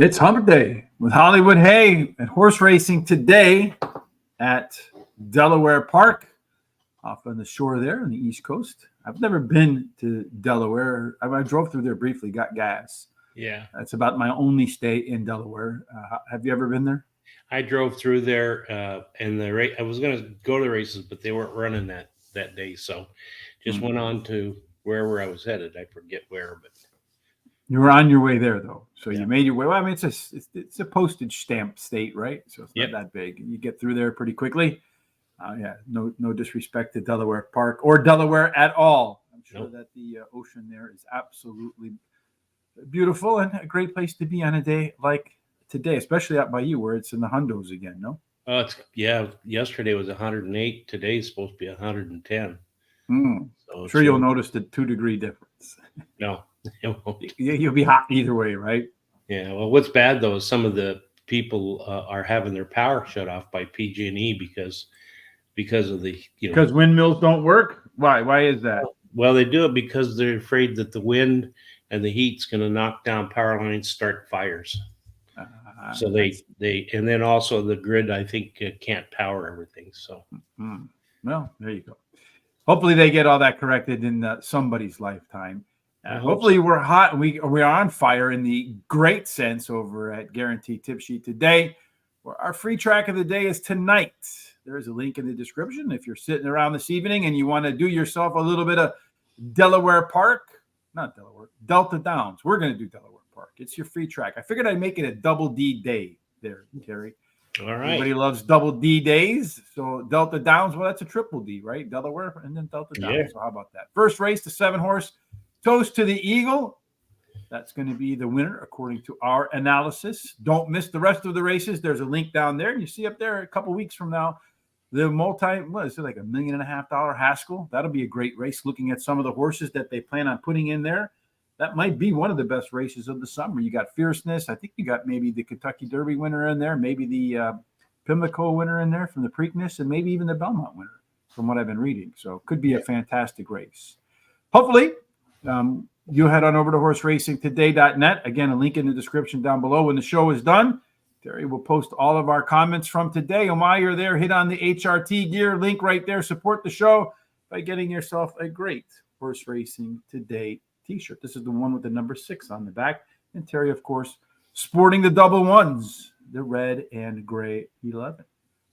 It's Hump Day with Hollywood Hay and horse racing today at Delaware Park off on the shore there on the East Coast. I've never been to Delaware. I drove through there briefly, got gas. Yeah. That's about my only stay in Delaware. Have you ever been there? I drove through there and I was going to go to the races, but they weren't running that day. So just went on to wherever I was headed. I forget where, but you were on your way there, though. So Yeah. you made your way. Well, I mean, it's a postage stamp state, right? So it's not Yep. that big. You get through there pretty quickly. Yeah, no disrespect to Delaware Park or Delaware at all. I'm sure Nope. that the ocean there is absolutely beautiful and a great place to be on a day like today, especially out by you where it's in the hundos again, no? Yesterday was 108. Today's supposed to be 110. So Sure, you'll notice the 2-degree difference. No, it won't. You'll be hot either way, right? Yeah. Well, what's bad though is some of the people are having their power shut off by PG&E because of the Because windmills don't work? Why is that? Well, they do it because they're afraid that the wind and the heat's going to knock down power lines, start fires. So and then also the grid, I think, can't power everything. So, well, there you go. Hopefully they get all that corrected in somebody's lifetime. Hopefully we're hot and we are on fire in the great sense over at Guaranteed Tip Sheet today, where our free track of the day is tonight. There is a link in the description if you're sitting around this evening and you want to do yourself a little bit of Delaware Park, not Delaware, Delta Downs. We're going to do Delaware Park. It's your free track. I figured I'd make it a double D day there, Terry. All right. Everybody loves double D days. So Delta Downs, well, that's a triple D, right? Delaware and then Delta Downs. Yeah. So how about that? First race, the 7-horse Toast to the Eagle. That's going to be the winner according to our analysis. Don't miss the rest of the races. There's a link down there. You see up there a couple weeks from now, the what is it, like $1.5 million Haskell? That'll be a great race. Looking at some of the horses that they plan on putting in there, that might be one of the best races of the summer. You got Fierceness. I think you got maybe the Kentucky Derby winner in there, maybe the Pimlico winner in there from the Preakness, and maybe even the Belmont winner from what I've been reading. So could be a fantastic race. Hopefully, you head on over to horseracingtoday.net. Again, a link in the description down below. When the show is done, Terry will post all of our comments from today. While you're there, hit on the HRT gear link right there. Support the show by getting yourself a great Horse Racing Today t-shirt. This is the one with the number 6 on the back. And Terry, of course, sporting the double ones, the red and gray 11.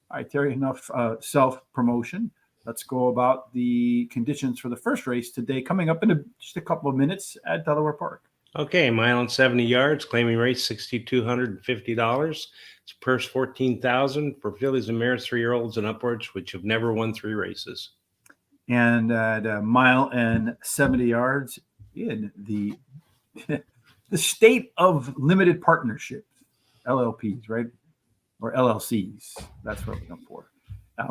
All right, Terry, enough self-promotion. Let's go about the conditions for the first race today, coming up in just a couple of minutes at Delaware Park. Okay, mile and 70 yards, claiming race $6,250. It's purse $14,000 for fillies and mares, 3-year-olds and upwards, which have never won 3 races. And at a mile and 70 yards in the state of limited partnerships, LLPs, right? Or LLCs. That's what we're going for.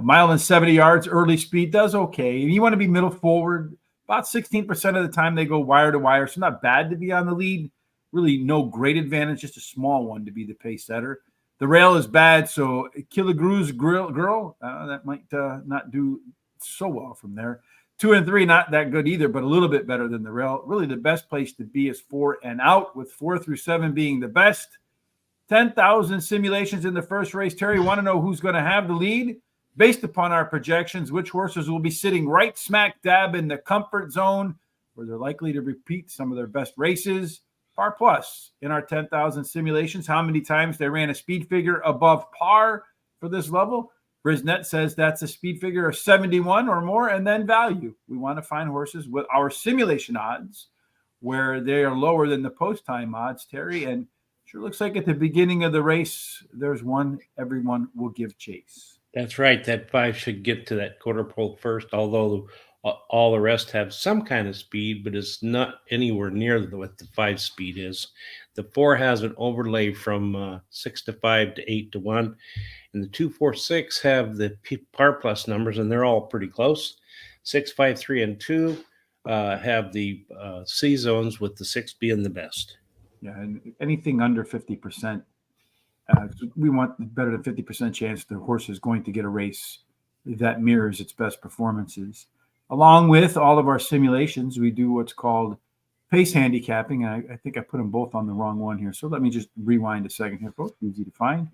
Mile and 70 yards, early speed does okay. You want to be middle forward. About 16% of the time they go wire to wire, so not bad to be on the lead. Really no great advantage, just a small one to be the pace setter. The rail is bad, so Killigrew's girl, that might not do so well from there. 2 and 3, not that good either, but a little bit better than the rail. Really the best place to be is 4 and out, with 4 through 7 being the best. 10,000 simulations in the first race. Terry, want to know who's going to have the lead? Based upon our projections, which horses will be sitting right smack dab in the comfort zone where they're likely to repeat some of their best races. Par plus in our 10,000 simulations, how many times they ran a speed figure above par for this level? Brisnet says that's a speed figure of 71 or more, and then value. We want to find horses with our simulation odds where they are lower than the post-time odds, Terry, and sure looks like at the beginning of the race, there's one everyone will give chase. That's right. That 5 should get to that quarter pole first, although all the rest have some kind of speed, but it's not anywhere near what the 5 speed is. The 4 has an overlay from 6 to 5 to 8 to 1, and the 2, 4, 6 have the par plus numbers, and they're all pretty close. 6, 5, 3, and 2 have the C zones, with the 6 being the best. Yeah, and anything under 50%. We want better than 50% chance the horse is going to get a race that mirrors its best performances. Along with all of our simulations, we do what's called pace handicapping. And I think I put them both on the wrong one here. So let me just rewind a second here, folks. Easy to find.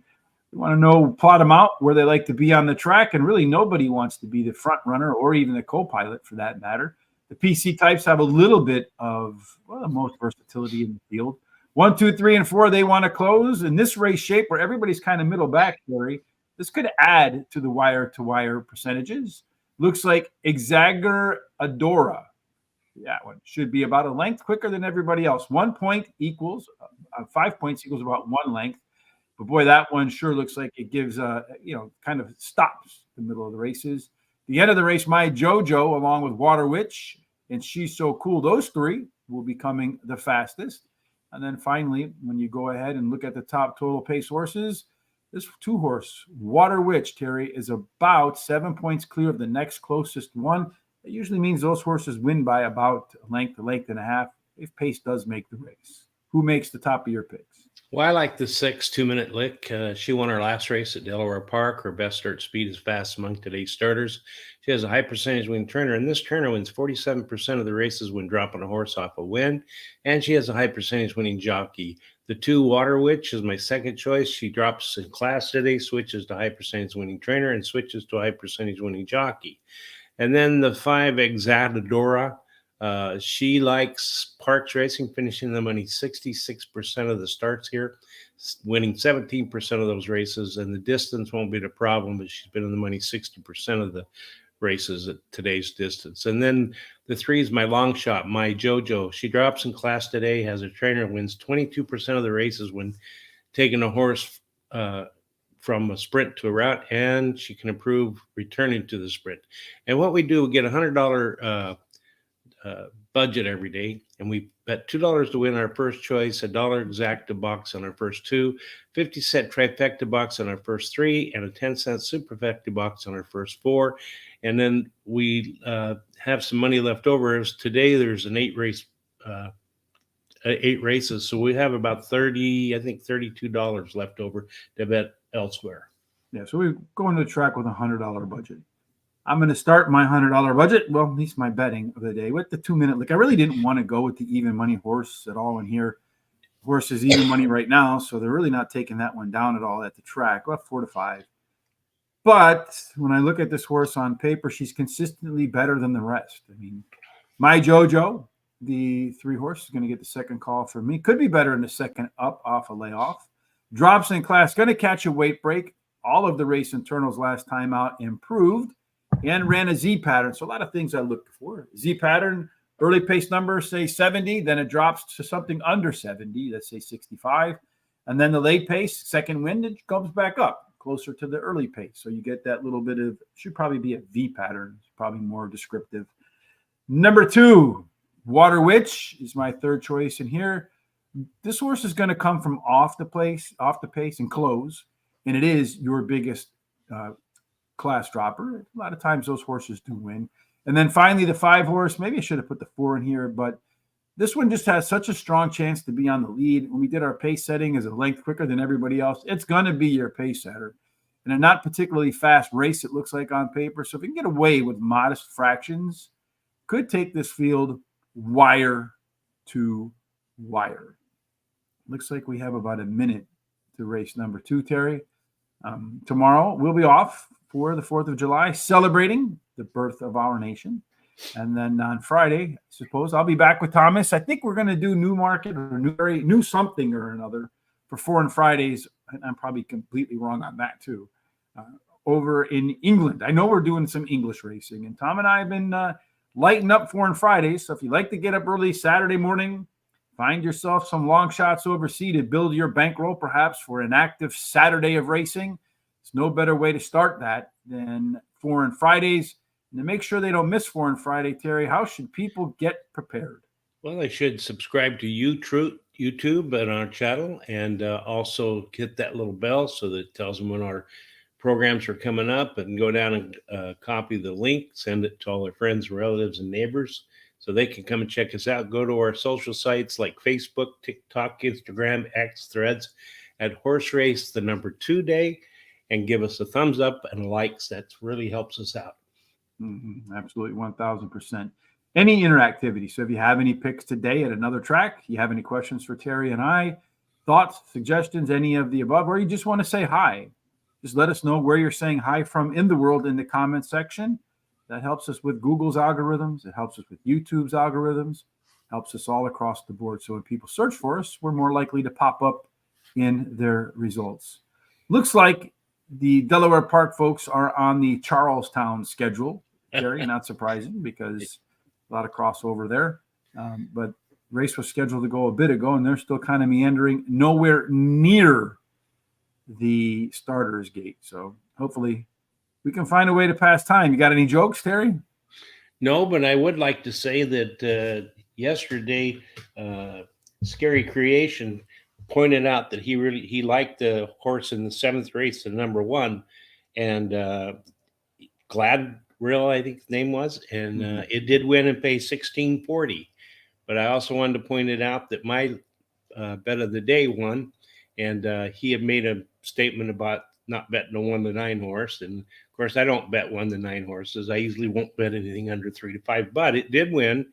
You want to know, plot them out where they like to be on the track. And really nobody wants to be the front runner or even the co-pilot for that matter. The PC types have a little bit of, well, the most versatility in the field. 1, 2, 3, and 4, they want to close. In this race shape where everybody's kind of middle back, Terry, this could add to the wire-to-wire percentages. Looks like Exaggeradora. That one should be about a length quicker than everybody else. 1 point equals, 5 points equals about 1 length. But boy, that one sure looks like it gives, kind of stops the middle of the races. The end of the race, My JoJo, along with Water Witch, and She's So Cool, those three will be coming the fastest. And then finally, when you go ahead and look at the top total pace horses, this 2-horse, Water Witch, Terry, is about 7 points clear of the next closest one. That usually means those horses win by about a length and a half, if pace does make the race. Who makes the top of your picks? Well, I like the 6 2-minute lick. She won her last race at Delaware Park. Her best start speed is fast among today's starters. She has a high percentage win turner, and this turner wins 47% of the races when dropping a horse off a win, and she has a high percentage winning jockey. The 2 Water Witch is my second choice. She drops in class today, switches to high percentage winning trainer, and switches to high percentage winning jockey. And then the 5 Exaggeradora. She likes Parks Racing, finishing the money 66% of the starts here, winning 17% of those races, and the distance won't be the problem, but she's been in the money 60% of the races at today's distance. And then the 3 is my long shot, My JoJo. She drops in class today, has a trainer, wins 22% of the races when taking a horse from a sprint to a route, and she can improve returning to the sprint. And what we do, we get $100 budget every day, and we bet $2 to win our first choice, $1 exacta box on our first 2, 50-cent trifecta box on our first 3, and a 10-cent superfecta box on our first 4. And then we have some money left over. As today there's an 8 races, so we have about $32 left over to bet elsewhere. Yeah, so we go into the track with a $100 budget. I'm going to start my $100 budget, well, at least my betting of the day, with the 2-minute lick. I really didn't want to go with the even money horse at all in here. Horse is even money right now, so they're really not taking that one down at all at the track. Well, 4 to 5. But when I look at this horse on paper, she's consistently better than the rest. I mean, My JoJo, the 3 horse, is going to get the second call for me. Could be better in the second up off a layoff. Drops in class, going to catch a weight break. All of the race internals last time out improved and ran a Z pattern. So a lot of things I looked for. Z pattern, early pace number, say 70, then it drops to something under 70, let's say 65. And then the late pace, second wind, it comes back up closer to the early pace. So you get that little bit of, should probably be a V pattern. It's probably more descriptive. Number 2, Water Witch is my third choice in here. This horse is going to come from off the pace and close. And it is your biggest class dropper. A lot of times those horses do win. And then finally the 5 horse, maybe I should have put the 4 in here, but this one just has such a strong chance to be on the lead. When we did our pace setting as a length quicker than everybody else, it's going to be your pace setter. And a not particularly fast race, it looks like on paper. So if you can get away with modest fractions, could take this field wire to wire. Looks like we have about a minute to race number 2, Terry. Tomorrow we'll be off for the 4th of July, celebrating the birth of our nation. And then on Friday, I suppose I'll be back with Thomas. I think we're going to do Newmarket or new something or another for Foreign Fridays. And I'm probably completely wrong on that too. Over in England, I know we're doing some English racing, and Tom and I have been lighting up Foreign Fridays. So if you like to get up early Saturday morning, find yourself some long shots overseas to build your bankroll, perhaps for an active Saturday of racing. There's no better way to start that than Foreign Fridays. And to make sure they don't miss Foreign Friday, Terry, how should people get prepared? Well, they should subscribe to YouTube and our channel, and also hit that little bell so that it tells them when our programs are coming up, and go down and copy the link, send it to all their friends, relatives, and neighbors so they can come and check us out. Go to our social sites like Facebook, TikTok, Instagram, X, Threads at Horse Race, the number 2 day, and give us a thumbs up and likes. That really helps us out. Absolutely, 1,000%. any interactivity. So if you have any picks today at another track, you have any questions for Terry and I, thoughts, suggestions, any of the above, or you just want to say hi, just let us know where you're saying hi from in the world in the comment section. That helps us with Google's algorithms. It helps us with YouTube's algorithms, helps us all across the board. So when people search for us, we're more likely to pop up in their results. Looks like the Delaware Park folks are on the Charlestown schedule, Terry, not surprising because a lot of crossover there. But race was scheduled to go a bit ago, and they're still kind of meandering nowhere near the starters gate. So hopefully we can find a way to pass time. You got any jokes, Terry? No, but I would like to say that yesterday, Scary Creation pointed out that he liked the horse in the 7th race, the number 1, and Gladrill, I think his name was, and it did win and pay $16.40. But I also wanted to point it out that my bet of the day won, and he had made a statement about not betting a 1-9 horse, and of course I don't bet 1-9 horses. I usually won't bet anything under 3 to 5, but it did win,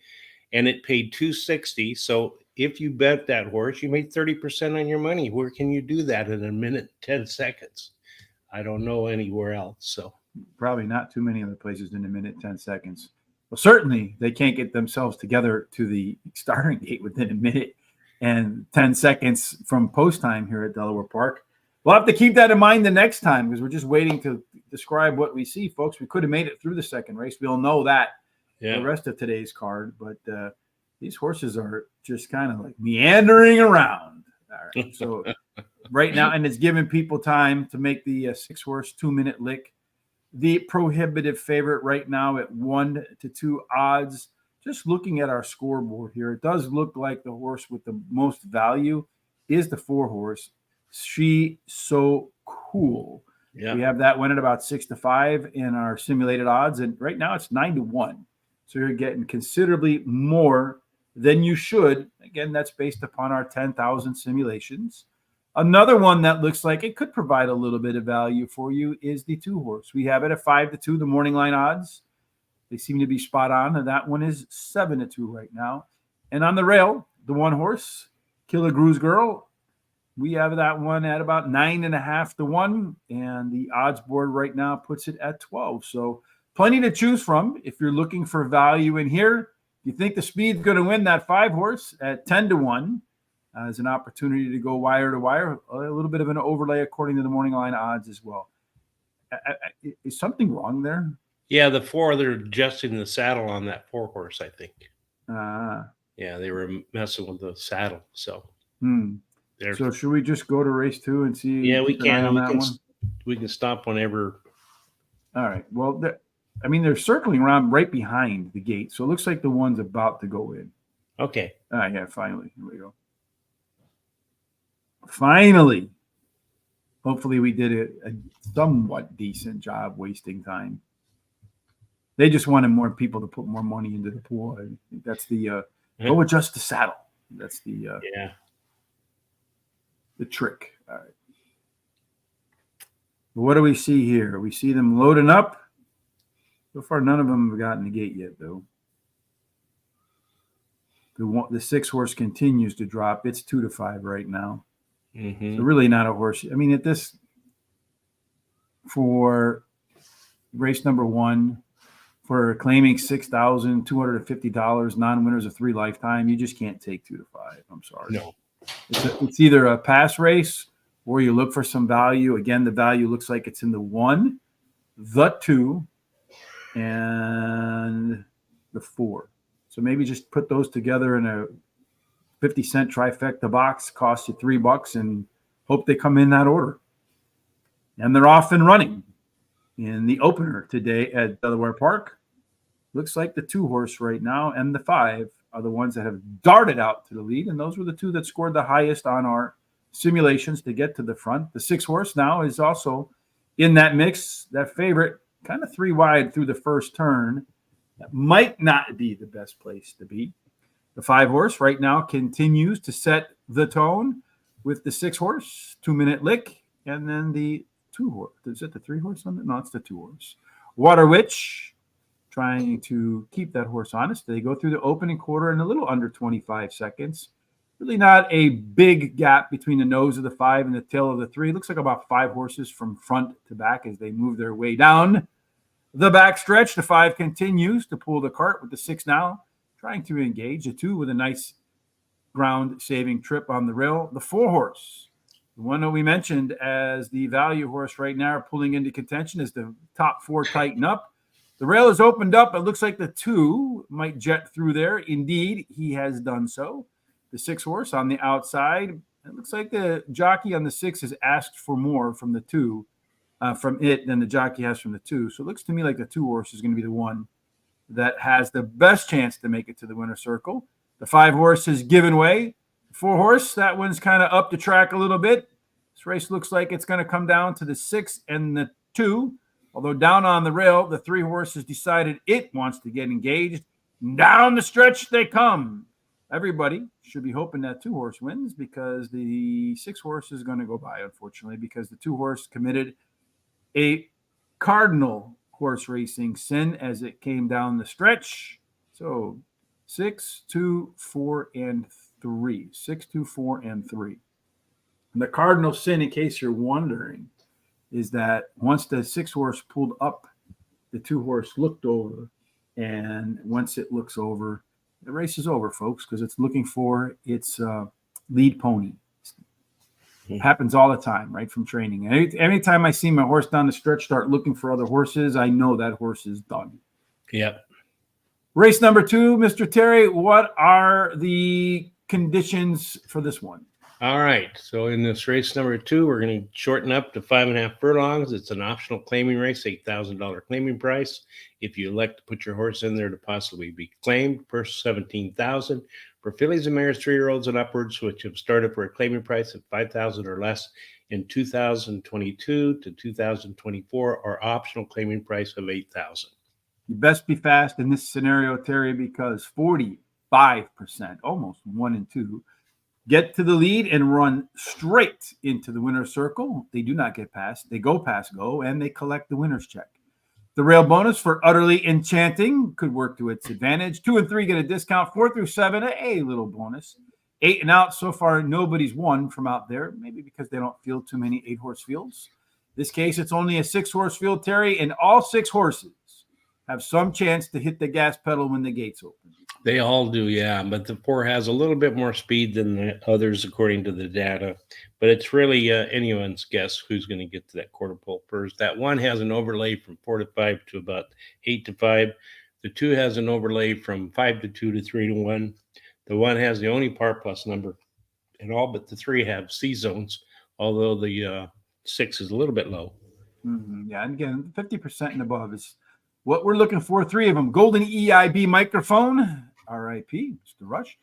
and it paid $2.60. So if you bet that horse, you made 30% on your money. Where can you do that in a minute, 10 seconds? I don't know anywhere else. So probably not too many other places in a minute, 10 seconds. Well, certainly they can't get themselves together to the starting gate within a minute and 10 seconds from post time here at Delaware Park. We'll have to keep that in mind the next time because we're just waiting to describe what we see, folks. We could have made it through the second race. We'll know that the rest of today's card, but these horses are just kind of like meandering around. All right. So right now, and it's giving people time to make the 6-horse 2-minute lick. The prohibitive favorite right now at 1-2 odds. Just looking at our scoreboard here, it does look like the horse with the most value is the 4-horse. She So Cool. Yeah. We have that one at about 6-5 in our simulated odds, and right now it's 9-1. So you're getting considerably more than you should. Again, that's based upon our 10,000 simulations. Another one that looks like it could provide a little bit of value for you is the 2-horse. We have it at 5-2, the morning line odds. They seem to be spot on, and that one is 7-2 right now. And on the rail, the 1-horse, Killer Gru's Girl, we have that one at about 9.5-1, and the odds board right now puts it at 12. So plenty to choose from if you're looking for value in here. You think the speed's going to win that 5-horse at 10-1 as an opportunity to go wire to wire, a little bit of an overlay according to the morning line odds as well. Is something wrong there? Yeah, the 4, they're adjusting the saddle on that 4-horse, I think. Yeah, they were messing with the saddle. So, so should we just go to race 2 and see? Yeah, we can. We can stop whenever. All right. Well, they're circling around right behind the gate, so it looks like the one's about to go in. Okay. Yeah, finally. Here we go. Finally. Hopefully we did a somewhat decent job wasting time. They just wanted more people to put more money into the pool. I think that's the go adjust the saddle. That's the the trick. All right. What do we see here? We see them loading up. So far, none of them have gotten the gate yet, though. The 6-horse continues to drop. It's 2-5 right now. So really not a horse. I mean, at this, for race number 1, for claiming $6,250, non-winners of 3 lifetime, you just can't take 2-5. I'm sorry. No. It's either a pass race or you look for some value. Again, the value looks like it's in the 1, the 2, and the 4. So maybe just put those together in a 50-cent trifecta box, costs you $3, and hope they come in that order. And they're off and running in the opener today at Delaware Park. Looks like the 2-horse right now and the 5 are the ones that have darted out to the lead, and those were the 2 that scored the highest on our simulations to get to the front. The 6-horse now is also in that mix, that favorite, kind of 3 wide through the first turn. That might not be the best place to be. The 5-horse right now continues to set the tone with the 6-horse, 2-minute lick, and then the 2-horse. Is it the 3-horse on it? No, it's the 2-horse. Water Witch trying to keep that horse honest. They go through the opening quarter in a little under 25 seconds. Really not a big gap between the nose of the 5 and the tail of the 3. It looks like about 5 horses from front to back as they move their way down the back stretch. The 5 continues to pull the cart with the 6 now, trying to engage. The 2 with a nice ground-saving trip on the rail. The 4 horse, the one that we mentioned as the value horse right now, pulling into contention as the top 4 tighten up. The rail is opened up. It looks like the 2 might jet through there. Indeed, he has done so. The 6 horse on the outside. It looks like the jockey on the 6 has asked for more from the 2, from it, than the jockey has from the 2. So it looks to me like the 2 horse is going to be the one that has the best chance to make it to the winner's circle. The 5 horse has given way. The 4 horse, that one's kind of up the track a little bit. This race looks like it's going to come down to the 6 and the 2. Although down on the rail, the 3 horse has decided it wants to get engaged. Down the stretch they come. Everybody should be hoping that 2 horse wins, because the 6 horse is going to go by, unfortunately, because the 2 horse committed a cardinal horse racing sin as it came down the stretch. So 6, 2, 4, and 3. 6, 2, 4, and 3. And the cardinal sin, in case you're wondering, is that once the 6 horse pulled up, the 2 horse looked over, and once it looks over, the race is over, folks, because it's looking for its lead pony. It happens all the time, right, from training. Anytime I see my horse down the stretch start looking for other horses, I know that horse is done. Yep. Race number 2, Mr. Terry, what are the conditions for this one? All right. So in this race number 2, we're going to shorten up to 5.5 furlongs. It's an optional claiming race, $8,000 claiming price. If you elect to put your horse in there to possibly be claimed, purse $17,000 for fillies and mares, 3-year-olds and upwards, which have started for a claiming price of $5,000 or less in 2022 to 2024, or optional claiming price of $8,000. You best be fast in this scenario, Terry, because 45%, almost 1 in 2, get to the lead and run straight into the winner's circle. They do not get past. They go past go, and they collect the winner's check. The rail bonus for Utterly Enchanting could work to its advantage. 2 and 3 get a discount. 4 through 7, a little bonus. 8 and out, so far, nobody's won from out there, maybe because they don't field too many 8-horse fields. This case, it's only a 6-horse field, Terry, and all 6 horses have some chance to hit the gas pedal when the gates open. They all do, yeah, but the 4 has a little bit more speed than the others according to the data, but it's really anyone's guess who's going to get to that quarter pole first. That 1 has an overlay from 4 to 5 to about 8 to 5. The 2 has an overlay from 5 to 2 to 3 to 1. The 1 has the only par plus number, and all but the 3 have C zones, although the 6 is a little bit low. Mm-hmm. Yeah, and again, 50% and above is what we're looking for. 3 of them. Golden EIB microphone, RIP, Mr. Rush.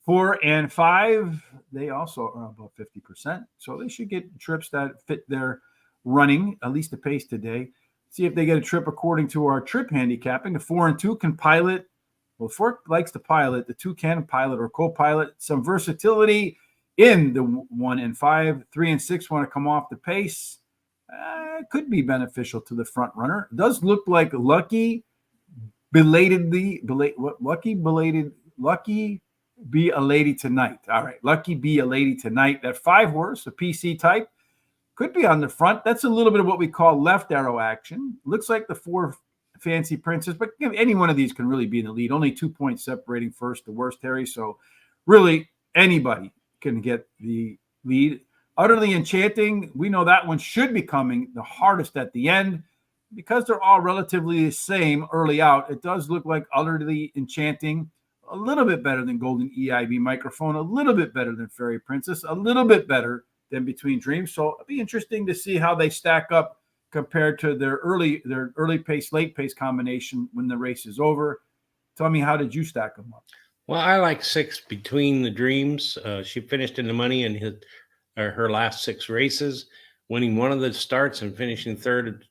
4 and 5, they also are above 50%. So they should get trips that fit their running, at least the pace today. See if they get a trip according to our trip handicapping. The 4 and 2 can pilot. Well, 4 likes to pilot. The 2 can pilot or co-pilot. Some versatility in the 1 and 5. 3 and 6 want to come off the pace. Could be beneficial to the front runner. It does look like Lucky Be a Lady Tonight. All right, Lucky Be a Lady Tonight. That 5 horse, a PC type, could be on the front. That's a little bit of what we call left arrow action. Looks like the 4 Fancy Princess, but any one of these can really be in the lead. Only 2 points separating first to worst, Terry. So really anybody can get the lead. Utterly Enchanting, we know that one should be coming the hardest at the end because they're all relatively the same early out. It does look like Utterly Enchanting a little bit better than Golden EIB microphone, a little bit better than Fairy Princess, a little bit better than Between Dreams. So it'll be interesting to see how they stack up compared to their early pace, late pace combination when the race is over. Tell me, how did you stack them up? Well, I like 6 Between the Dreams. She finished in the money in her last 6 races, winning one of the starts and finishing third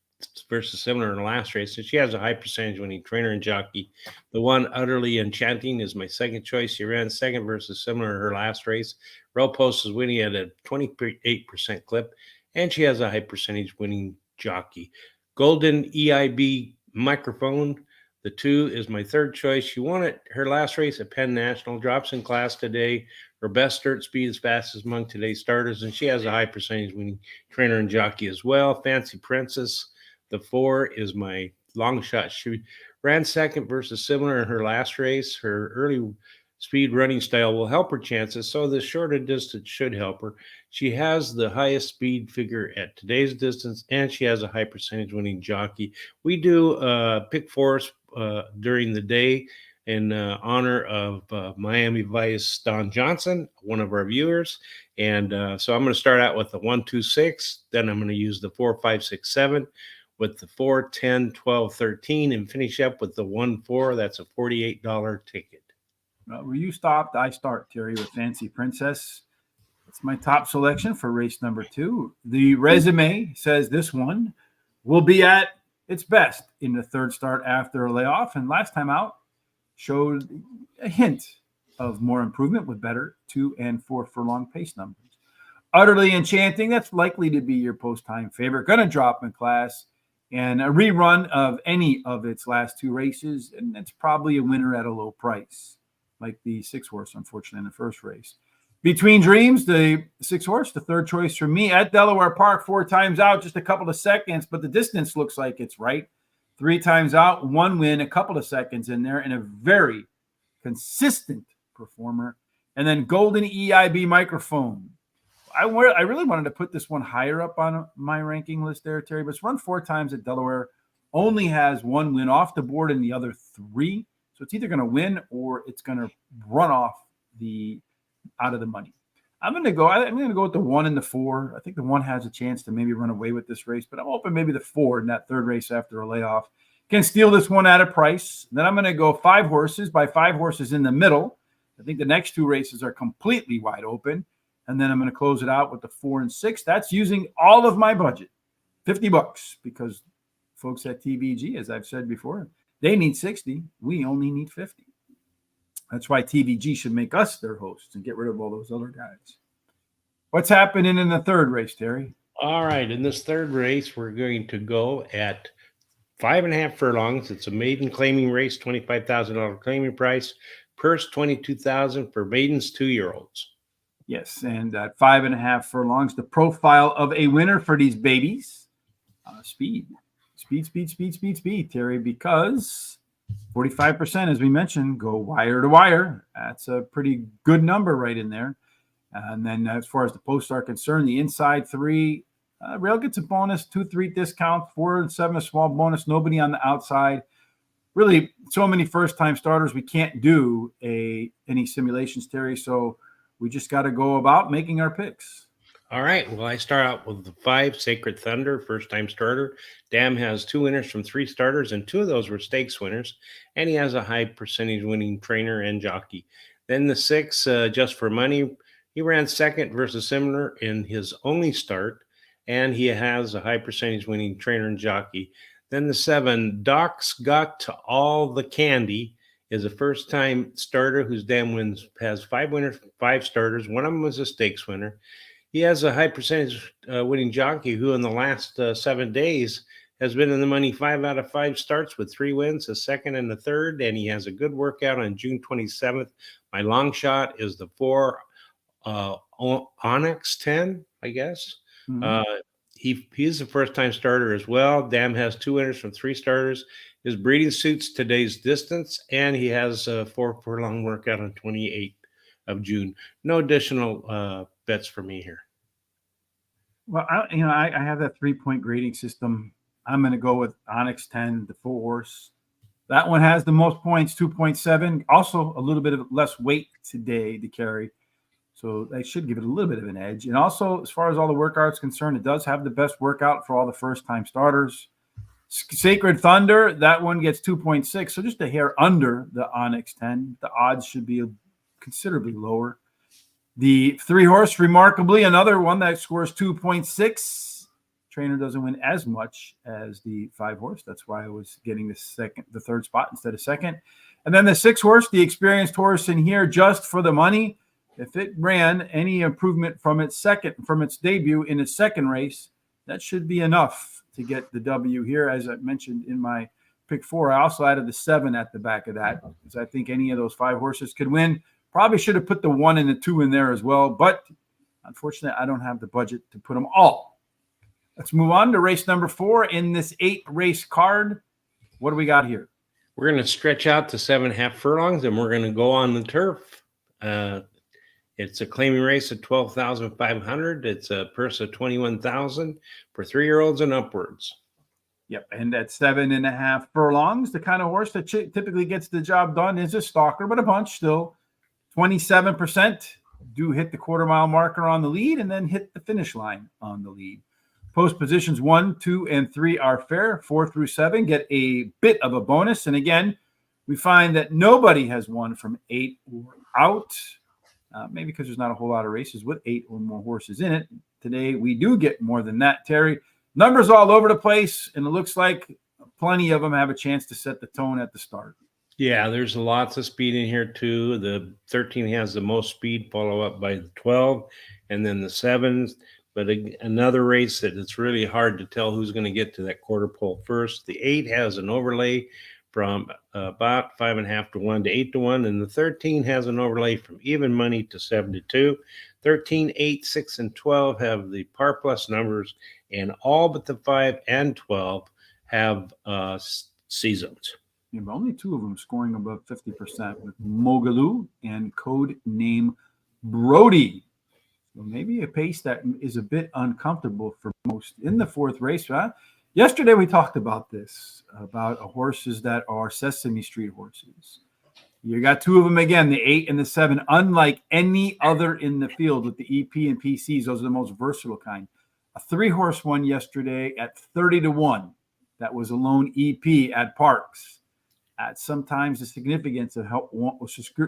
versus similar in the last race. So she has a high percentage winning trainer and jockey. The 1 Utterly Enchanting is my second choice. She ran second versus similar in her last race. Rail Post is winning at a 28% clip, and she has a high percentage winning jockey. Golden EIB microphone The 2 is my third choice. She won it her last race at Penn National, drops in class today. Her best start speed is fastest among today's starters, and she has a high percentage winning trainer and jockey as well. Fancy Princess, the 4, is my long shot. She ran second versus similar in her last race. Her early speed running style will help her chances, so the shorter distance should help her. She has the highest speed figure at today's distance, and she has a high percentage winning jockey. We do pick fours during the day in honor of Miami Vice Don Johnson, one of our viewers. And so I'm going to start out with the 1, 2, 6. Then I'm going to use the 4, 5, 6, 7 with the 4, 10, 12, 13, and finish up with the 1, 4. That's a $48 ticket. Where you stopped, I start, Terry, with Fancy Princess. It's my top selection for race number 2. The resume says this one will be at its best in the third start after a layoff. And last time out showed a hint of more improvement with better 2 and 4 furlong pace numbers. Utterly Enchanting, that's likely to be your post-time favorite. Going to drop in class. And a rerun of any of its last 2 races. And it's probably a winner at a low price, like the 6 horse, unfortunately, in the first race. Between Dreams, the 6 horse, the third choice for me at Delaware Park, 4 times out, just a couple of seconds, but the distance looks like it's right. 3 times out, 1 win, a couple of seconds in there, and a very consistent performer. And then Golden EIB Microphone. I really wanted to put this one higher up on my ranking list there, Terry, but it's run 4 times at Delaware, only has 1 win off the board in the other 3. So it's either going to win or it's going to run off out of the money. I'm going to go with the 1 and the 4. I think the 1 has a chance to maybe run away with this race, but I'm hoping maybe the 4 in that third race after a layoff can steal this one at a price. Then I'm going to go 5 horses by 5 horses in the middle. I think the next 2 races are completely wide open. And then I'm going to close it out with the 4 and 6. That's using all of my budget, $50, because folks at TVG, as I've said before, they need 60. We only need 50. That's why TVG should make us their hosts and get rid of all those other guys. What's happening in the third race, Terry? All right. In this third race, we're going to go at 5.5 furlongs. It's a maiden claiming race, $25,000 claiming price. Purse, $22,000 for maidens 2-year-olds. Yes, and at 5.5 furlongs, the profile of a winner for these babies. Speed, Terry, because 45%, as we mentioned, go wire to wire. That's a pretty good number right in there. And then as far as the posts are concerned, the inside 3, rail gets a bonus, 2-3 discount, 4 and 7 a small bonus, nobody on the outside. Really, so many first-time starters, we can't do any simulations, Terry, so we just got to go about making our picks. All right. Well, I start out with the 5, Sacred Thunder, first-time starter. Dam has 2 winners from 3 starters, and 2 of those were stakes winners. And he has a high percentage winning trainer and jockey. Then the 6, Just for Money. He ran second versus similar in his only start, and he has a high percentage winning trainer and jockey. Then the 7, Doc's Got to All the Candy, is a first-time starter whose dam wins has 5 winners, 5 starters. One of them was a stakes winner. He has a high percentage winning jockey who in the last 7 days has been in the money 5 out of 5 starts with 3 wins, a second and a third, and he has a good workout on June 27th. My long shot is the 4 Onyx 10, I guess. Mm-hmm. He's a first-time starter as well. Dam has 2 winners from 3 starters. His breeding suits today's distance, and he has a 4 furlong workout on 28th of June. No additional bets for me here. Well, I have that 3-point grading system. I'm going to go with Onyx 10, the 4 horse. That one has the most points, 2.7. Also, a little bit of less weight today to carry. So they should give it a little bit of an edge. And also, as far as all the workouts concerned, it does have the best workout for all the first-time starters. Sacred Thunder, that one gets 2.6. So just a hair under the Onyx 10. The odds should be considerably lower. The 3 horse, Remarkably, another one that scores 2.6. Trainer doesn't win as much as the 5 horse. That's why I was getting the third spot instead of second. And then the 6 horse, the experienced horse in here, Just for the Money. If it ran any improvement from its debut in its second race, that should be enough to get the W here, as I mentioned in my pick 4. I also added the 7 at the back of that because I think any of those 5 horses could win. Probably should have put the 1 and the 2 in there as well, but unfortunately, I don't have the budget to put them all. Let's move on to race number 4 in this 8-race card. What do we got here? We're going to stretch out to 7.5 furlongs, and we're going to go on the turf. It's a claiming race at 12,500. It's a purse of 21,000 for 3-year-olds and upwards. Yep, and at 7.5 furlongs, the kind of horse that typically gets the job done is a stalker, but a bunch still. 27% do hit the quarter-mile marker on the lead and then hit the finish line on the lead. Post positions 1, 2, and 3 are fair. 4 through 7 get a bit of a bonus. And again, we find that nobody has won from 8 or out. Maybe because there's not a whole lot of races with 8 or more horses in it. Today, we do get more than that, Terry. Numbers all over the place, and it looks like plenty of them have a chance to set the tone at the start. Yeah, there's lots of speed in here, too. The 13 has the most speed, followed up by the 12, and then the 7s. But another race that it's really hard to tell who's going to get to that quarter pole first. The 8 has an overlay from about 5.5 to 1 to 8 to 1, and the 13 has an overlay from even money to 7 to 2. 13, 8, 6, and 12 have the par plus numbers, and all but the 5 and 12 have seasons. You have only 2 of them scoring above 50% with Mogaloo and code name Brody. So maybe a pace that is a bit uncomfortable for most in the 4th race. Yesterday we talked about this, about horses that are Sesame Street horses. You got 2 of them again, the 8 and the 7, unlike any other in the field with the EP and PCs. Those are the most versatile kind. A 3-horse won yesterday at 30 to 1. That was a lone EP at Parks. At sometimes the significance of help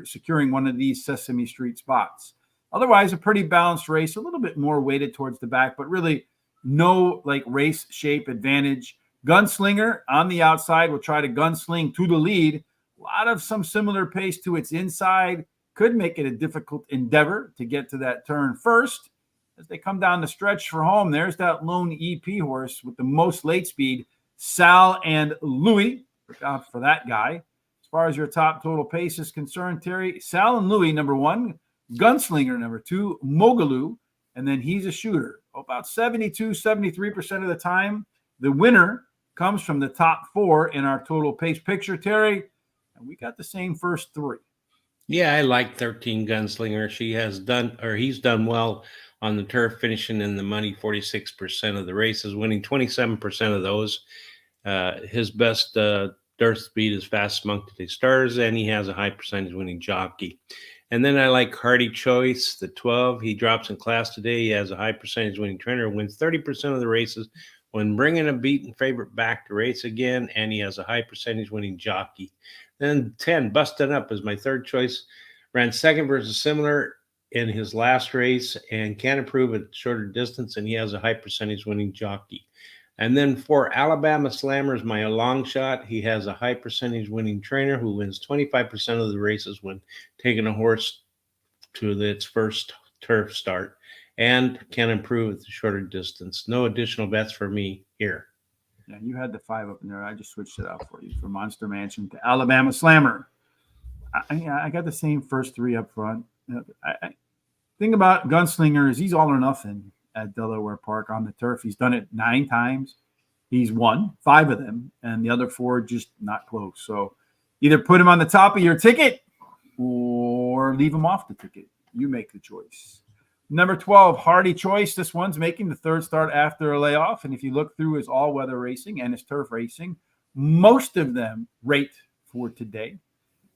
securing one of these Sesame Street spots. Otherwise, a pretty balanced race, a little bit more weighted towards the back, but really no race shape advantage. Gunslinger on the outside will try to gunsling to the lead. A lot of some similar pace to its inside. Could make it a difficult endeavor to get to that turn first. As they come down the stretch for home, there's that lone EP horse with the most late speed, Sal and Louis. Look out for that guy. As far as your top total pace is concerned, Terry, Sal and Louis, number 1. Gunslinger, number 2, Mogaloo, and then he's a shooter. About 72, 73% of the time, the winner comes from the top 4 in our total pace picture, Terry, and we got the same first 3. Yeah, I like 13 Gunslinger. He's done well on the turf, finishing in the money 46% of the races, winning 27% of those. His best dirt speed is Fast Monk Today Stars, and he has a high percentage winning jockey. And then I like Hardy Choice, the 12. He drops in class today. He has a high percentage winning trainer, wins 30% of the races when bringing a beaten favorite back to race again, and he has a high percentage winning jockey. Then 10, Busted Up is my 3rd choice. Ran 2nd versus similar in his last race and can improve at shorter distance, and he has a high percentage winning jockey. And then 4, Alabama Slammer is my long shot. He has a high percentage winning trainer who wins 25% of the races when taking a horse to its first turf start and can improve at the shorter distance. No additional bets for me here. Yeah, you had the 5 up in there. I just switched it out for you from Monster Mansion to Alabama Slammer. I got the same first 3 up front. Thing about Gunslinger is he's all or nothing at Delaware Park on the turf. He's done it 9 times. He's won 5 of them, and the other 4 just not close. So either put him on the top of your ticket or leave him off the ticket. You make the choice. Number 12, Hardy Choice. This one's making the 3rd start after a layoff. And if you look through his all-weather racing and his turf racing, most of them rate for today.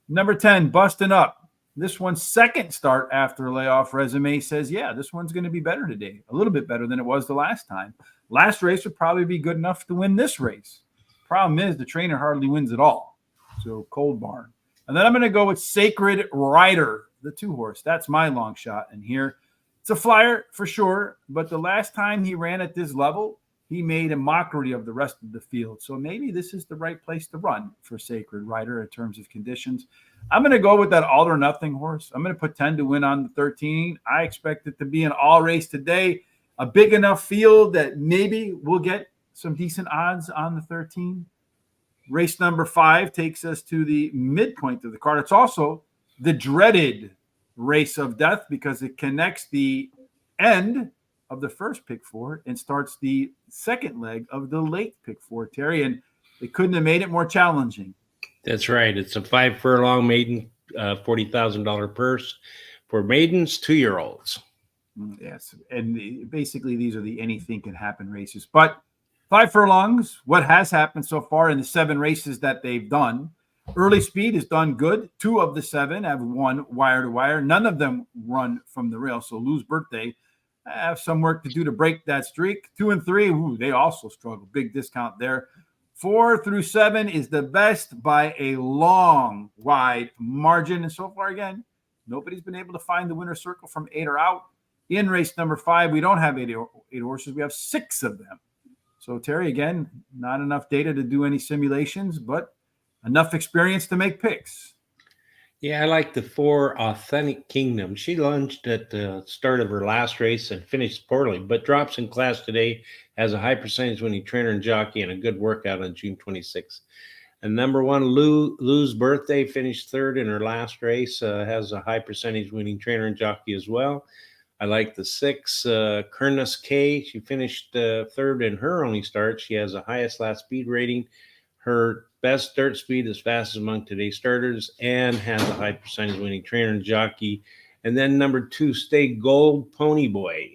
Number 10, Bustin' Up. This one's 2nd start after a layoff resume says, yeah, this one's going to be better today. A little bit better than it was the last time. Last race would probably be good enough to win this race. Problem is the trainer hardly wins at all. So Cold Barn. And then I'm going to go with Sacred Rider, the 2-horse. That's my long shot in here. It's a flyer for sure, but the last time he ran at this level, he made a mockery of the rest of the field. So maybe this is the right place to run for Sacred Rider in terms of conditions. I'm going to go with that all or nothing horse. I'm going to put 10 to win on the 13. I expect it to be an all race today. A big enough field that maybe we'll get some decent odds on the 13. Race number 5 takes us to the midpoint of the card. It's also the dreaded race of death because it connects the end of the first pick 4 and starts the second leg of the late pick 4, Terry. And they couldn't have made it more challenging. That's right. It's a 5 furlong maiden, $40,000 purse for maidens 2-year-olds. Yes. And basically, these are the anything can happen races. But 5 furlongs, what has happened so far in the 7 races that they've done? Early Speed has done good. 2 of the 7 have won wire to wire. None of them run from the rail. So Lou's Birthday have some work to do to break that streak. 2 and 3, they also struggle. Big discount there. 4 through 7 is the best by a long, wide margin. And so far, again, nobody's been able to find the winner's circle from 8 or out. In race number 5, we don't have 8 horses. We have 6 of them. So, Terry, again, not enough data to do any simulations, but enough experience to make picks. Yeah, I like the 4 Authentic Kingdom. She lunged at the start of her last race and finished poorly, but drops in class today, has a high percentage winning trainer and jockey, and a good workout on June 26th. And number 1, Lou's Birthday, finished 3rd in her last race, has a high percentage winning trainer and jockey as well. I like the 6, Kernus K. She finished 3rd in her only start. She has the highest last speed rating. Her best dirt speed is fastest among today's starters and has a high percentage winning trainer and jockey. And then number 2, Stay Gold Pony Boy,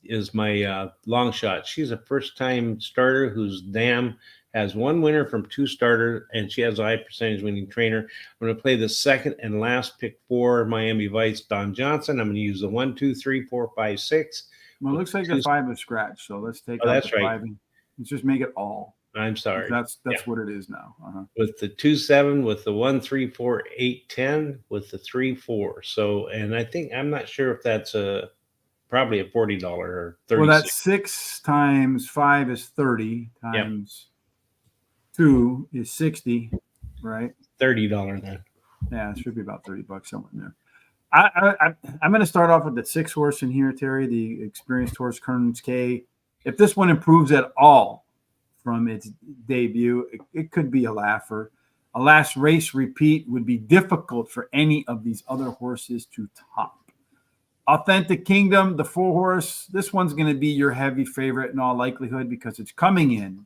is my long shot. She's a first-time starter whose dam has 1 winner from 2 starters, and she has a high percentage winning trainer. I'm going to play the second and last pick 4, Miami Vice, Don Johnson. I'm going to use the 1, 2, 3, 4, 5, 6. Well, it looks like the 5 is scratch, so let's take out that's the 5 right. and let's just make it all. I'm sorry. That's what it is now. With the 2, 7, with the 1, 3, 4, 8, 10, with the 3, 4. So, and I'm not sure if that's probably a $40 or $36. Well, that's 6 times 5 is 30 times 2 is 60, right? $30 then. Yeah, it should be about $30 somewhere in there. I'm going to start off with the 6 horse in here, Terry, the experienced horse, Kernus K. If this one improves at all from its debut, it could be a laugher. A last race repeat would be difficult for any of these other horses to top. Authentic Kingdom, the 4 horse, this one's going to be your heavy favorite in all likelihood because it's coming in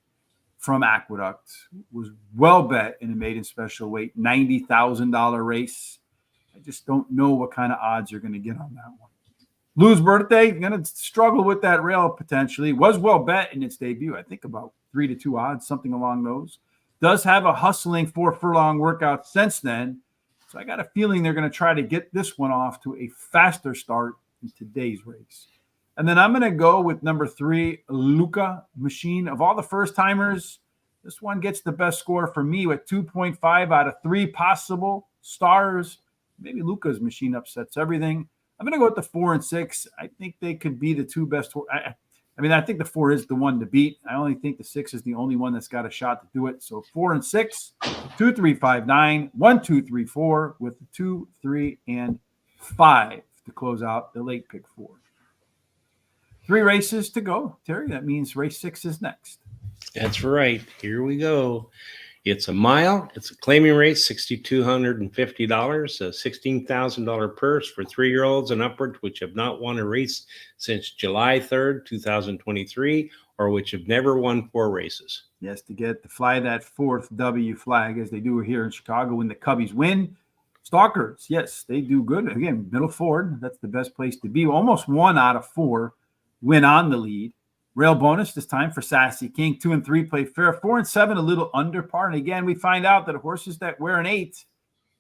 from Aqueduct, was well bet in a maiden special weight, $90,000 race. I just don't know what kind of odds you're going to get on that one. Lou's Birthday, going to struggle with that rail potentially. Was well bet in its debut. I think about 3-2 odds, something along those. Does have a hustling 4 furlong workout since then. So I got a feeling they're going to try to get this one off to a faster start in today's race. And then I'm going to go with number 3, Luca Machine. Of all the first-timers, this one gets the best score for me with 2.5 out of 3 possible stars. Maybe Luca's Machine upsets everything. I'm going to go with the 4 and 6. I think they could be the 2 best. I think the 4 is the one to beat. I only think the 6 is the only one that's got a shot to do it. So 4 and 6, 2, 3, 5, 9, 1, 2, 3, 4 with the 2, 3, and 5 to close out the late pick 4. 3 races to go, Terry. That means race 6 is next. That's right. Here we go. It's a mile. It's a claiming race, $6,250, a $16,000 purse for 3-year-olds and upward, which have not won a race since July 3rd, 2023, or which have never won 4 races. Yes, to fly that 4th W flag as they do here in Chicago when the Cubbies win. Stalkers, yes, they do good. Again, Middle Ford, that's the best place to be. Almost 1 out of 4 win on the lead. Rail bonus this time for Sassy King. 2 and 3 play fair. 4 and 7 a little under par. And again, we find out that horses that wear an 8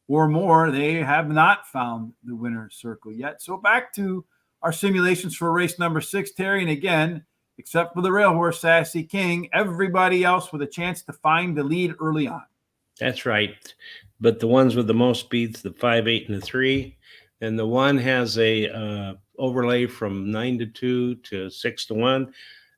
or more, they have not found the winner's circle yet. So back to our simulations for race number 6, Terry. And again, except for the rail horse Sassy King, everybody else with a chance to find the lead early on. That's right. But the ones with the most speeds, the 5, 8, and the 3, and the 1 has a overlay from 9-2 to 6-1.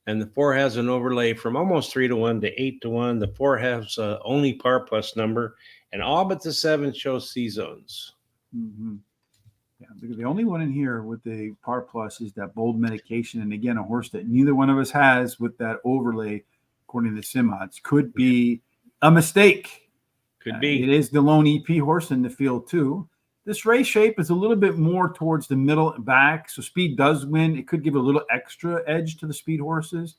And the 4 has an overlay from almost 3-1 to 8-1. The 4 has only par plus number, and all but the 7 show C zones. Mm-hmm. Yeah, because the only one in here with the par plus is that bold medication. And again, a horse that neither one of us has with that overlay, according to the sim odds, could be a mistake. Could It be. is the lone EP horse in the field too. This race shape is a little bit more towards the middle and back, so speed does win. It could give a little extra edge to the speed horses.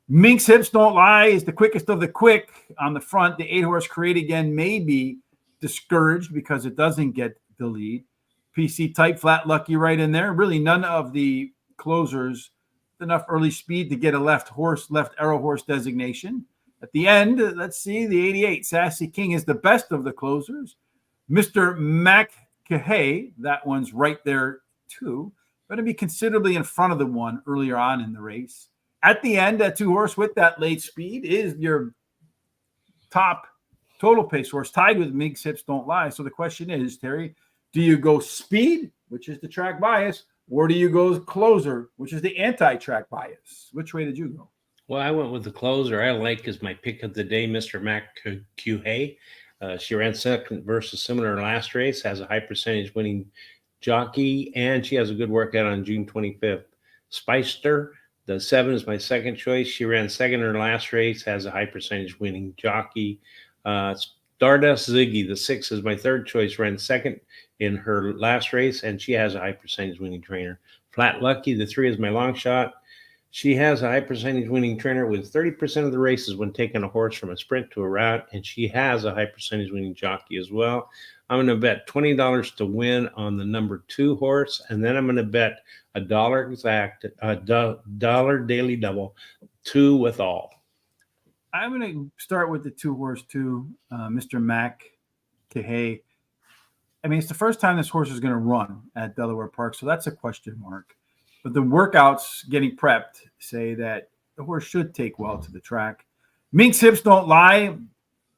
Mink's Hips Don't Lie is the quickest of the quick on the front. The 8-horse Create Again may be discouraged because it doesn't get the lead. PC Type Flat Lucky right in there. Really none of the closers with enough early speed to get a left arrow horse designation. At the end, let's see, the 88 Sassy King is the best of the closers. Mr. Mac Kahay, that one's right there too. Going to be considerably in front of the one earlier on in the race. At the end, that 2-horse with that late speed is your top total pace horse, tied with Mink's Hips Don't Lie. So the question is, Terry, do you go speed, which is the track bias, or do you go closer, which is the anti-track bias? Which way did you go? Well, I went with the closer I like as my pick of the day, Mr. Mac Q. She ran second versus similar last race, has a high percentage winning jockey, and she has a good workout on June 25th. Spicester, the 7 is my second choice. She ran second in her last race, has a high percentage winning jockey. Stardust Ziggy, the 6 is my third choice, ran second in her last race, and she has a high percentage winning trainer. Flat Lucky, the 3 is my long shot. She has a high percentage winning trainer with 30% of the races when taking a horse from a sprint to a route, and she has a high percentage winning jockey as well. I'm going to bet $20 to win on the number 2 horse, and then I'm going to bet $1 exact, dollar daily double, 2 with all. I'm going to start with the 2-horse too, Mr. Mac Kahay. I mean, it's the first time this horse is going to run at Delaware Park, so that's a question mark. But the workouts getting prepped say that the horse should take well to the track. Mink's Hips Don't Lie.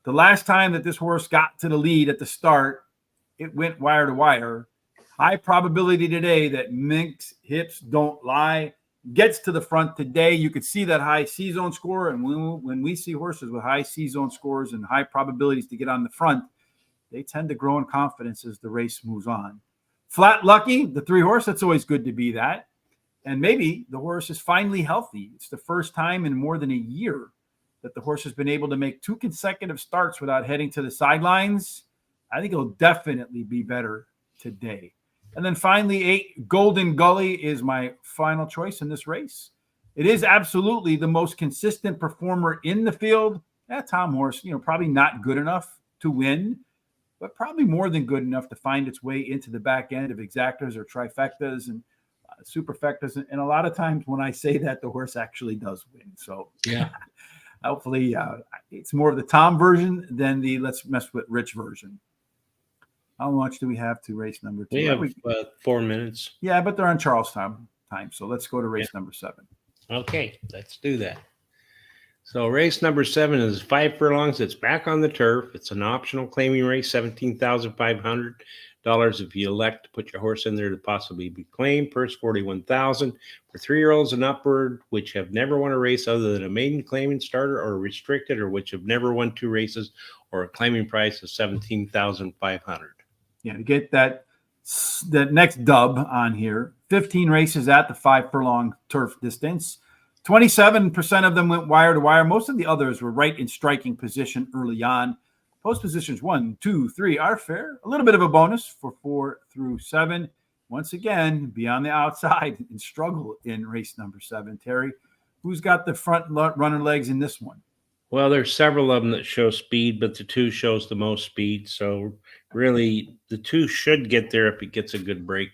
The last time that this horse got to the lead at the start, it went wire to wire. High probability today that Mink's Hips Don't Lie gets to the front today. You could see that high C-zone score. And when we see horses with high C-zone scores and high probabilities to get on the front, they tend to grow in confidence as the race moves on. Flat Lucky, the 3-horse, that's always good to be that. And maybe the horse is finally healthy. It's the first time in more than a year that the horse has been able to make 2 consecutive starts without heading to the sidelines. I think it'll definitely be better today. And then finally, 8, Golden Gully is my final choice in this race. It is absolutely the most consistent performer in the field. That Tom horse, probably not good enough to win, but probably more than good enough to find its way into the back end of exactas or trifectas and superfectas. And a lot of times when I say that, the horse actually does win. So yeah, hopefully it's more of the Tom version than the let's mess with Rich version. How much do we have to race number 2? we have 4 minutes. Yeah, but they're on Charlestown time. So let's go to race number 7. Okay, let's do that. So race number 7 is 5 furlongs. It's back on the turf. It's an optional claiming race, $17,500 if you elect to put your horse in there to possibly be claimed. Purse $41,000 for 3-year-olds and upward, which have never won a race other than a maiden claiming starter or restricted, or which have never won 2 races, or a claiming price of $17,500. Yeah, to get that next dub on here, 15 races at the 5 furlong turf distance. 27% of them went wire to wire. Most of the others were right in striking position early on. Post positions 1, 2, 3 are fair. A little bit of a bonus for 4 through 7. Once again, be on the outside and struggle in race number 7. Terry, who's got the front runner legs in this one? Well, there's several of them that show speed, but the 2 shows the most speed. So really, the 2 should get there if it gets a good break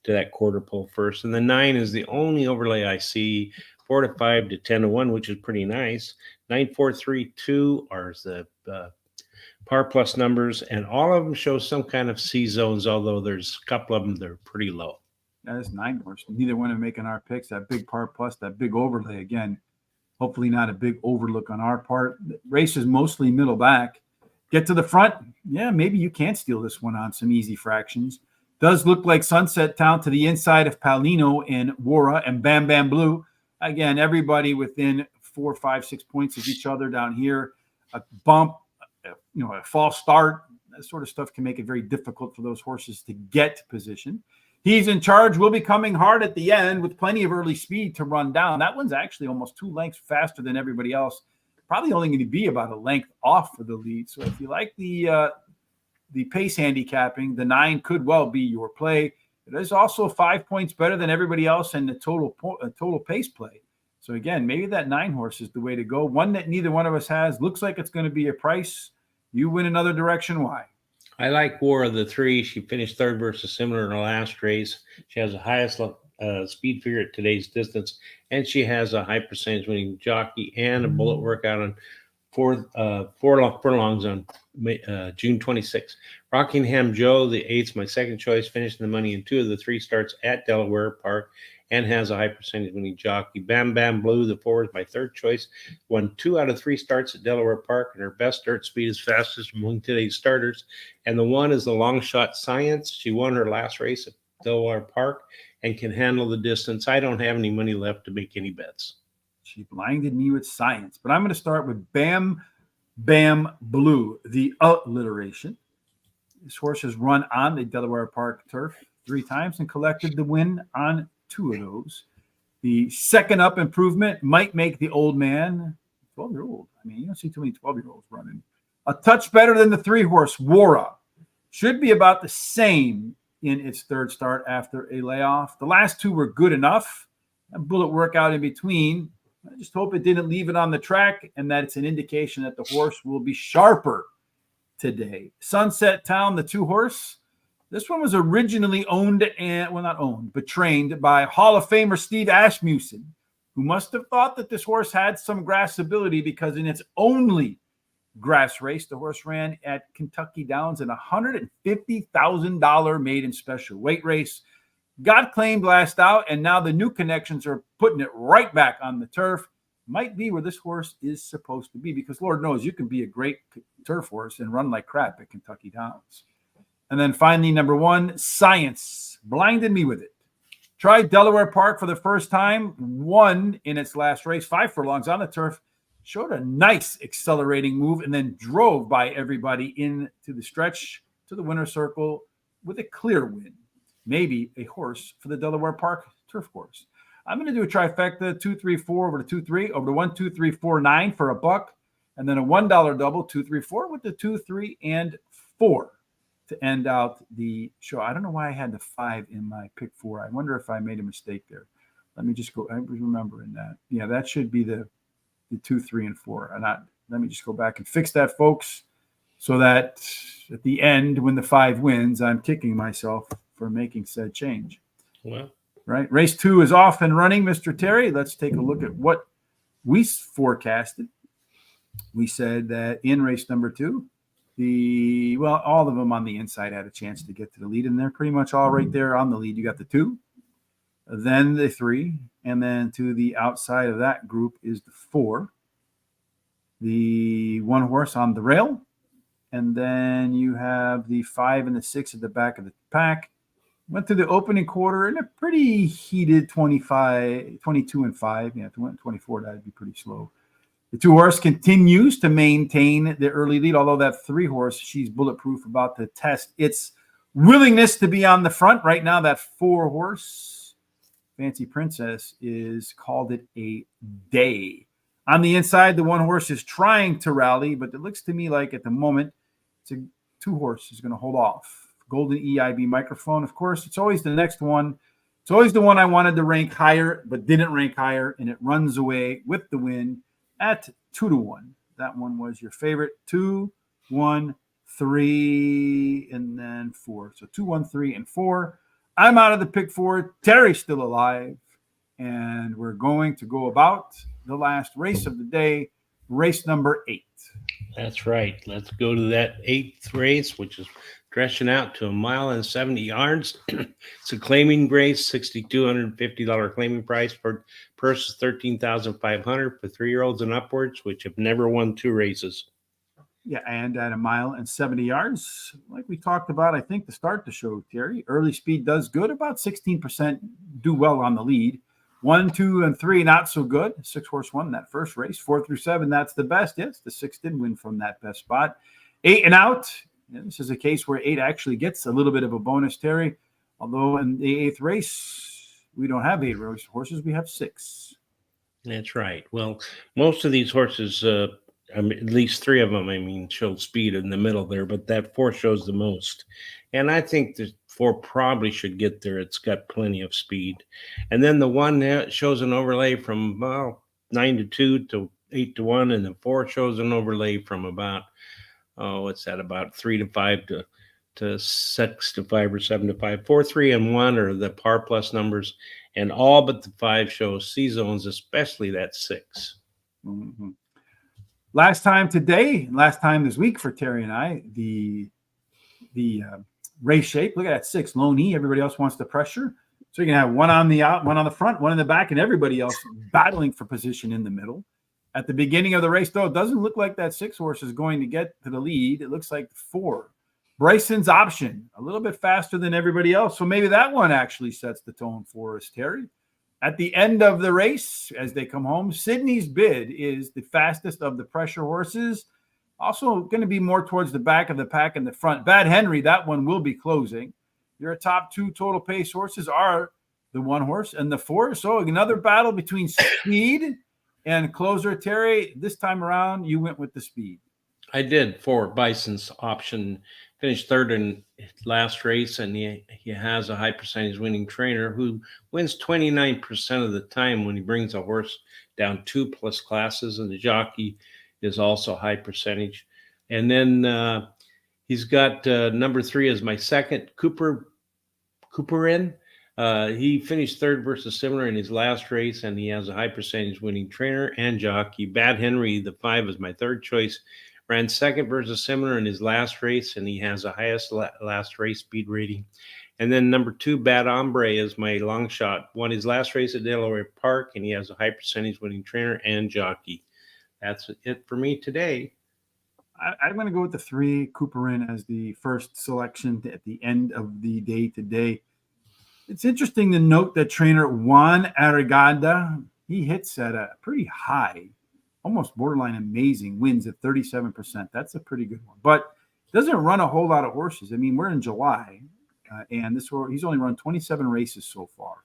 to that quarter pole first. And the 9 is the only overlay I see, 4 to 5 to 10 to 1, which is pretty nice. 9, 4, 3, 2 are the par plus numbers, and all of them show some kind of C zones, although there's a couple of them that are pretty low. That is 9 horse. Neither one are making our picks. That big par plus, that big overlay again. Hopefully not a big overlook on our part. The race is mostly middle back. Get to the front. Yeah, maybe you can steal this one on some easy fractions. Does look like Sunset Town to the inside of Palino and Wara and Bam Bam Blue. Again, everybody within 4, 5, 6 points of each other down here. A bump, a false start, that sort of stuff can make it very difficult for those horses to get position. He's in charge. Will be coming hard at the end with plenty of early speed to run down. That one's actually almost 2 lengths faster than everybody else. probably only going to be about a length off for the lead. So if you like the pace handicapping, the 9 could well be your play. It is also 5 points better than everybody else in the total pace play. So again, maybe that 9 horse is the way to go. One that neither one of us has. Looks like it's going to be a price. You win another direction. Why? I like War of the 3. She finished third versus similar in her last race. She has the highest speed figure at today's distance, and she has a high percentage winning jockey and a bullet workout on four furlongs on June 26th. Rockingham Joe, the 8th, my second choice, finishing the money in 2 of the 3 starts at Delaware Park and has a high percentage winning jockey. Bam Bam Blue, the 4, is my third choice. Won 2 out of 3 starts at Delaware Park, and her best start speed is fastest among today's starters. And the 1 is the Long Shot Science. She won her last race at Delaware Park and can handle the distance. I don't have any money left to make any bets. She blinded me with science, but I'm going to start with Bam Bam Blue, the alliteration. This horse has run on the Delaware Park turf 3 times and collected the win on 2 of those. The second up improvement might make the old man 12-year-old. I mean, you don't see too many 12-year-olds running. A touch better than the 3-horse Wara. Should be about the same in its third start after a layoff. The last 2 were good enough. A bullet workout in between. I just hope it didn't leave it on the track and that it's an indication that the horse will be sharper today. Sunset Town, the 2-horse. This one was originally but trained by Hall of Famer Steve Asmussen, who must have thought that this horse had some grass ability because in its only grass race, the horse ran at Kentucky Downs in a $150,000 maiden special weight race. Got claimed last out, and now the new connections are putting it right back on the turf. Might be where this horse is supposed to be, because Lord knows you can be a great turf horse and run like crap at Kentucky Downs. And then finally, number 1, Science. Blinded me with it. Tried Delaware Park for the first time, won in its last race, 5 furlongs on the turf, showed a nice accelerating move, and then drove by everybody into the stretch to the winner's circle with a clear win. Maybe a horse for the Delaware Park turf course. I'm going to do a trifecta, 2, 3, 4 over to 2, 3, over to 1, 2, 3, 4, 9 for $1, and then a $1 double, 2, 3, 4 with the 2, 3, and 4 to end out the show. I don't know why I had the 5 in my pick 4. I wonder if I made a mistake there. Let me just go. I was remembering that. Yeah, that should be the 2, 3, and 4. Let me just go back and fix that, folks, so that at the end, when the 5 wins, I'm kicking myself for making said change. Well, right. Race 2 is off and running, Mr. Terry. Let's take a look at what we forecasted. We said that in race number 2, all of them on the inside had a chance to get to the lead, and they're pretty much all right there on the lead. You got the 2, then the 3, and then to the outside of that group is the 4, the 1 horse on the rail, and then you have the 5 and the 6 at the back of the pack. Went through the opening quarter in a pretty heated 22 and 5. Yeah, if it went 24, that'd be pretty slow. The 2 horse continues to maintain the early lead, although that 3 horse, she's bulletproof, about to test its willingness to be on the front. Right now, that 4 horse, Fancy Princess, is called it a day. On the inside, the 1 horse is trying to rally, but it looks to me like at the moment, it's a 2 horse is going to hold off. Golden EIB microphone, of course. It's always the next one. It's always the one I wanted to rank higher, but didn't rank higher, and it runs away with the win at 2-1. That one was your favorite. 2, 1, 3, and then 4. So 2, 1, 3, and 4. I'm out of the pick 4. Terry's still alive, and we're going to go about the last race of the day, race number 8. that's right. Let's go to that 8th race, which is stretching out to 1 mile and 70 yards. It's a claiming race, $6,250 claiming price for purse $13,500 for 3-year-olds and upwards, which have never won 2 races. Yeah, and at 1 mile and 70 yards, like we talked about, I think to start the show, Terry, early speed does good. About 16% do well on the lead. 1, 2, and 3, not so good. 6 horse won that first race. 4 through 7, that's the best. Yes, the 6 did win from that best spot. 8 and out. Yeah, this is a case where 8 actually gets a little bit of a bonus, Terry. Although in the 8th race, we don't have 8 race horses, we have 6. That's right. Well, most of these horses, at least three of them, I mean, show speed in the middle there, but that four shows the most. And I think the four probably should get there. It's got plenty of speed. And then the one that shows an overlay from, well, 9-2 to 8-1, and the four shows an overlay from about, oh, what's that, about 3-5 to 6-5 or 7-5. 4, 3, and 1 are the par plus numbers, and all but the 5 show C zones, especially that 6. Mm-hmm. Last time this week for Terry and I, the race shape. Look at that 6 lone E. Everybody else wants the pressure, so you can have one on the out, one on the front, one in the back, and everybody else battling for position in the middle. At the beginning of the race, though, it doesn't look like that 6 horse is going to get to the lead. It looks like 4. Bryson's Option, a little bit faster than everybody else. So maybe that one actually sets the tone for us, Terry. At the end of the race, as they come home, Sydney's Bid is the fastest of the pressure horses. Also going to be more towards the back of the pack and the front. Bad Henry, that one will be closing. Your top 2 total pace horses are the 1 horse and the 4. So another battle between speed and closer. Terry, this time around, you went with the speed. I did. 4 Bison's Option finished third in last race, and he has a high percentage winning trainer who wins 29% of the time when he brings a horse down 2+ classes, and the jockey is also high percentage. And then he's got number 3 as my second, Cooperin. He finished third versus similar in his last race, and he has a high percentage winning trainer and jockey. Bad Henry, the 5, is my third choice. Ran second versus similar in his last race, and he has the highest last race speed rating. And then number 2, Bad Hombre, is my long shot. Won his last race at Delaware Park, and he has a high percentage winning trainer and jockey. That's it for me today. I'm going to go with the 3, Cooperin, as the first selection at the end of the day today. It's interesting to note that trainer Juan Arriagada, he hits at a pretty high, almost borderline amazing wins at 37%. That's a pretty good one, but doesn't run a whole lot of horses. I mean, we're in July, and he's only run 27 races so far.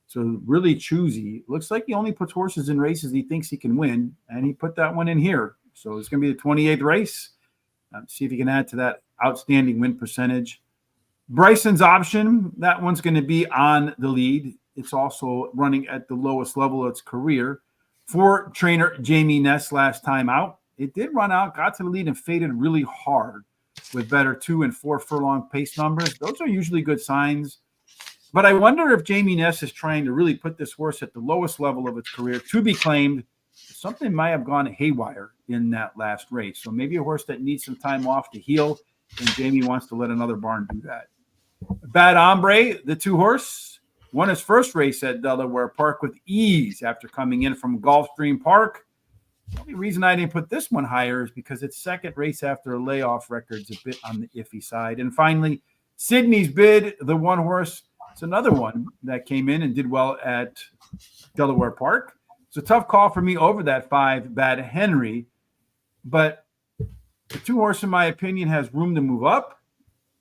So really choosy. Looks like he only puts horses in races he thinks he can win, and he put that one in here. So it's going to be the 28th race. See if he can add to that outstanding win percentage. Bryson's Option, that one's going to be on the lead. It's also running at the lowest level of its career. For trainer Jamie Ness last time out, it did run out, got to the lead, and faded really hard with better 2 and 4 furlong pace numbers. Those are usually good signs. But I wonder if Jamie Ness is trying to really put this horse at the lowest level of its career to be claimed. Something might have gone haywire in that last race. So maybe a horse that needs some time off to heal, and Jamie wants to let another barn do that. Bad Hombre, the 2 horse, won his first race at Delaware Park with ease after coming in from Gulfstream Park. The only reason I didn't put this one higher is because its second race after a layoff record's a bit on the iffy side. And finally, Sydney's Bid, the 1 horse. It's another one that came in and did well at Delaware Park. It's a tough call for me over that 5, Bad Henry. But the 2 horse, in my opinion, has room to move up,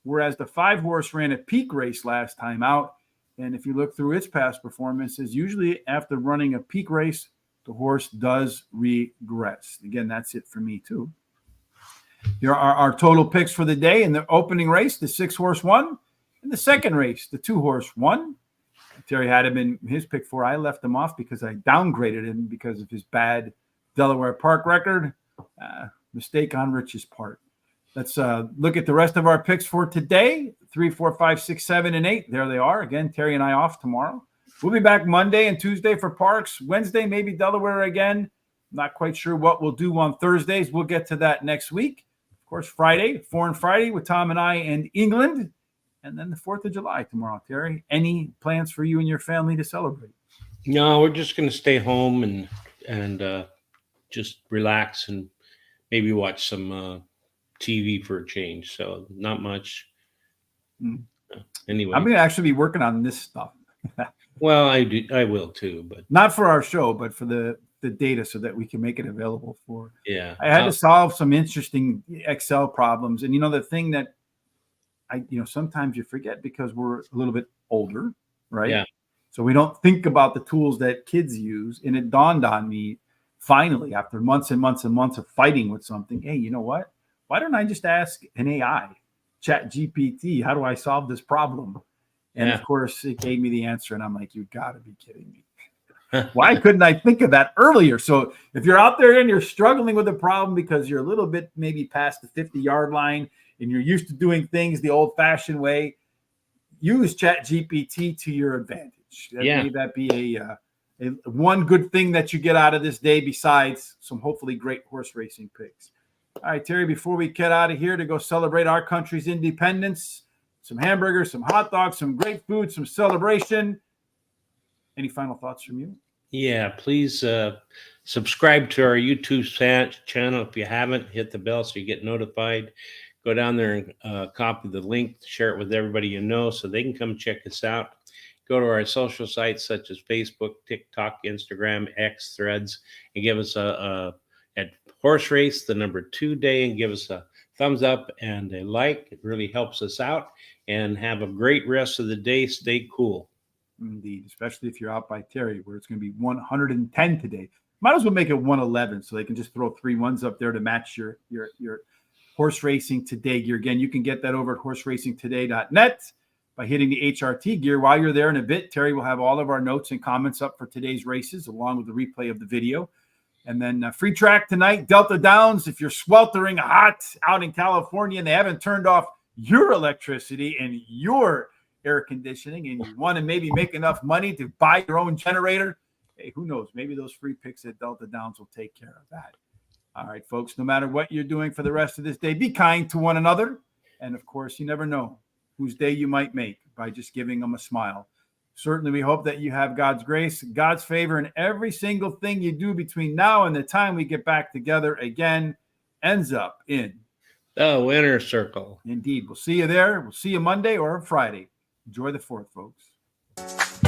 whereas the 5 horse ran a peak race last time out. And if you look through its past performances, usually after running a peak race, the horse does regress. Again, that's it for me too. Here are our total picks for the day. In the opening race, the 6 horse won. In the second race, the 2 horse won. Terry had him in his pick 4. I left him off because I downgraded him because of his bad Delaware Park record. Mistake on Rich's part. Let's look at the rest of our picks for today. 3, 4, 5, 6, 7, and 8. There they are. Again, Terry and I off tomorrow. We'll be back Monday and Tuesday for Parks. Wednesday, maybe Delaware again. Not quite sure what we'll do on Thursdays. We'll get to that next week. Of course, Friday, Foreign Friday with Tom and I and England. And then the 4th of July tomorrow. Terry, any plans for you and your family to celebrate? No, we're just going to stay home and just relax and maybe watch some TV for a change. So not much. Anyway, I'm going to actually be working on this stuff. Well, I will too, but not for our show, but for the data so that we can make it available for. Yeah, I had to solve some interesting Excel problems, and the thing that sometimes you forget because we're a little bit older, right? Yeah. So we don't think about the tools that kids use. And it dawned on me finally, after months and months and months of fighting with something, hey, you know what? Why don't I just ask an AI, Chat GPT, how do I solve this problem? And of course, it gave me the answer. And I'm like, you got to be kidding me. Why couldn't I think of that earlier? So if you're out there and you're struggling with a problem because you're a little bit maybe past the 50-yard line and you're used to doing things the old-fashioned way, use Chat GPT to your advantage. May that be a one good thing that you get out of this day besides some hopefully great horse racing picks. All right, Terry, before we get out of here to go celebrate our country's independence, some hamburgers, some hot dogs, some great food, some celebration. Any final thoughts from you? Yeah, please subscribe to our YouTube channel. If you haven't, hit the bell so you get notified. Go down there and copy the link, share it with everybody you know so they can come check us out. Go to our social sites such as Facebook, TikTok, Instagram, X, Threads, and give us at Horse Race, the number 2 day, and give us a thumbs up and a like. It really helps us out. And have a great rest of the day. Stay cool. Indeed, especially if you're out by Terry, where it's going to be 110 today. Might as well make it 111 so they can just throw 3 ones up there to match your Horse Racing Today gear. Again, you can get that over at horseracingtoday.net by hitting the HRT gear. While you're there in a bit, Terry will have all of our notes and comments up for today's races, along with the replay of the video. And then free track tonight, Delta Downs. If you're sweltering hot out in California and they haven't turned off your electricity and your air conditioning and you want to maybe make enough money to buy your own generator, hey, who knows? Maybe those free picks at Delta Downs will take care of that. All right, folks, no matter what you're doing for the rest of this day, be kind to one another. And, of course, you never know whose day you might make by just giving them a smile. Certainly, we hope that you have God's grace, God's favor in every single thing you do between now and the time we get back together again ends up in the winner's circle. Indeed. We'll see you there. We'll see you Monday or Friday. Enjoy the 4th, folks.